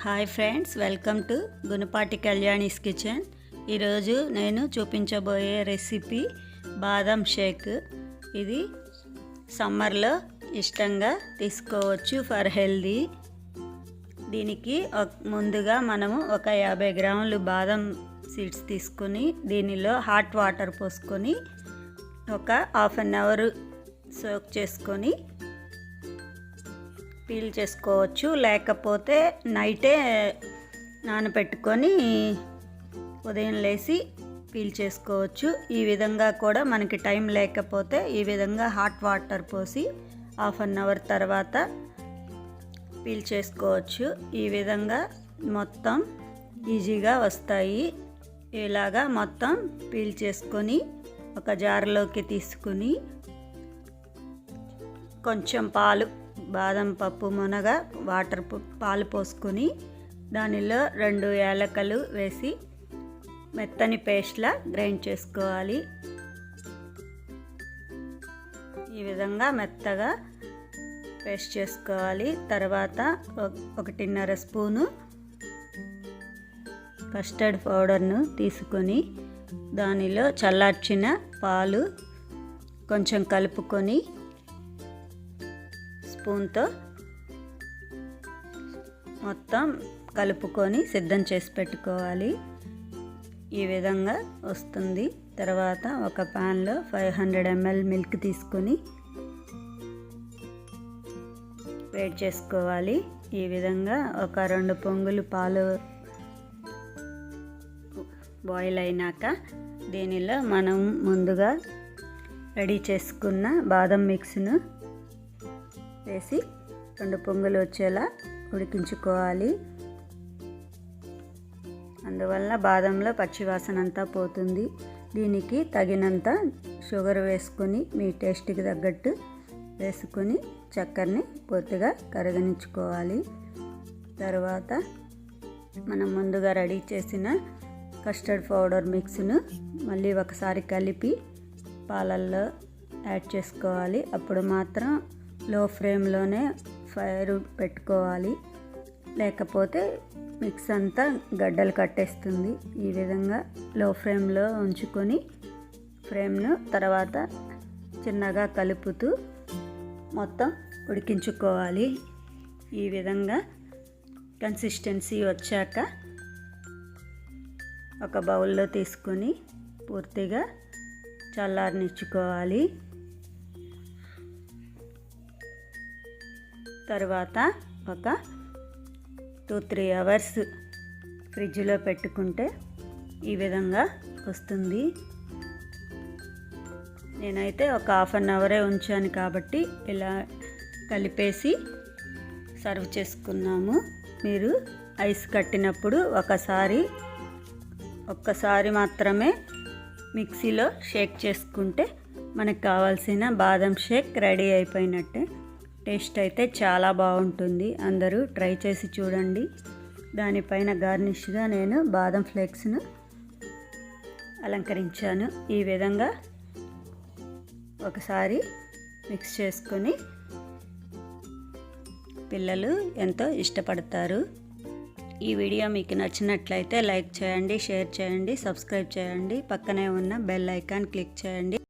Hi friends, welcome to Gunapati Kalyani's kitchen. ఈరోజు నేను చూపించబోయే రెసిపీ బాదం షేక్. ఇది సమ్మర్లో ఇష్టంగా తీసుకోవచ్చు ఫర్ హెల్దీ. దీనికి ముందుగా మనము ఒక 50 గ్రాములు బాదం సీడ్స్ తీసుకొని దీనిలో హాట్ వాటర్ పోసుకొని ఒక హాఫ్ అన్ అవర్ సోక్ చేసుకొని పీల్ చేసుకోవచ్చు, లేకపోతే నైటే నానబెట్టుకొని ఉదయం లేచి పీల్ చేసుకోవచ్చు. ఈ విధంగా కూడా మనకి టైం లేకపోతే ఈ విధంగా హాట్ వాటర్ పోసి హాఫ్ అన్ అవర్ తర్వాత పీల్ చేసుకోవచ్చు. ఈ విధంగా మొత్తం ఈజీగా వస్తాయి. ఇలాగా మొత్తం పీల్ చేసుకొని ఒక జార్లోకి తీసుకుని కొంచెం పాలు, బాదం పప్పు మునగ వాటర్ పాలు పోసుకొని దానిలో 2 యాలకులు వేసి మెత్తని పేస్ట్లా గ్రైండ్ చేసుకోవాలి. ఈ విధంగా మెత్తగా పేస్ట్ చేసుకోవాలి. తర్వాత 1.5 స్పూను కస్టర్డ్ పౌడర్ను తీసుకొని దానిలో చల్లార్చిన పాలు కొంచెం కలుపుకొని స్పూన్తో మొత్తం కలుపుకొని సిద్ధం చేసి పెట్టుకోవాలి. ఈ విధంగా వస్తుంది. తర్వాత ఒక ప్యాన్లో 500 ml మిల్క్ తీసుకొని వేడి చేసుకోవాలి. ఈ విధంగా ఒక 2 పొంగులు పాలు బాయిల్ అయినాక దీనిలో మనం ముందుగా రెడీ చేసుకున్న బాదం మిక్స్ను వేసి 2 పొంగులు వచ్చేలా ఉడికించుకోవాలి. అందువల్ల బాదంలో పచ్చివాసన అంతా పోతుంది. దీనికి తగినంత షుగర్ వేసుకొని మీ టేస్ట్కి తగ్గట్టు వేసుకొని చక్కెరని పూర్తిగా కరగనించుకోవాలి. తర్వాత మనం ముందుగా రెడీ చేసిన కస్టర్డ్ పౌడర్ మిక్స్ను మళ్ళీ ఒకసారి కలిపి పాలల్లో యాడ్ చేసుకోవాలి. అప్పుడు మాత్రం లో ఫ్లేమ్లోనే ఫైర్ పెట్టుకోవాలి, లేకపోతే మిక్స్ అంతా గడ్డలు కట్టేస్తుంది. ఈ విధంగా లో ఫ్లేమ్లో ఉంచుకొని ఫ్లేమ్ను తర్వాత చిన్నగా కలుపుతూ మొత్తం ఉడికించుకోవాలి. ఈ విధంగా కన్సిస్టెన్సీ వచ్చాక ఒక బౌల్లో తీసుకొని పూర్తిగా చల్లారనిచ్చుకోవాలి. తర్వాత ఒక 2-3 అవర్స్ ఫ్రిడ్జ్లో పెట్టుకుంటే ఈ విధంగా వస్తుంది. నేనైతే ఒక హాఫ్ అన్ అవరే ఉంచాను కాబట్టి ఇలా కలిపేసి సర్వ్ చేసుకున్నాము. మీరు ఐస్ కట్టినప్పుడు ఒక్కసారి మాత్రమే మిక్సీలో షేక్ చేసుకుంటే మనకు కావాల్సిన బాదం షేక్ రెడీ అయిపోయినట్టే. టేస్ట్ అయితే చాలా బాగుంటుంది. అందరూ ట్రై చేసి చూడండి. దానిపైన గార్నిష్గా నేను బాదం ఫ్లేక్స్ను అలంకరించాను. ఈ విధంగా ఒకసారి మిక్స్ చేసుకొని పిల్లలు ఎంతో ఇష్టపడతారు. ఈ వీడియో మీకు నచ్చినట్లయితే లైక్ చేయండి, షేర్ చేయండి, సబ్స్క్రైబ్ చేయండి. పక్కనే ఉన్న బెల్ ఐకాన్ క్లిక్ చేయండి.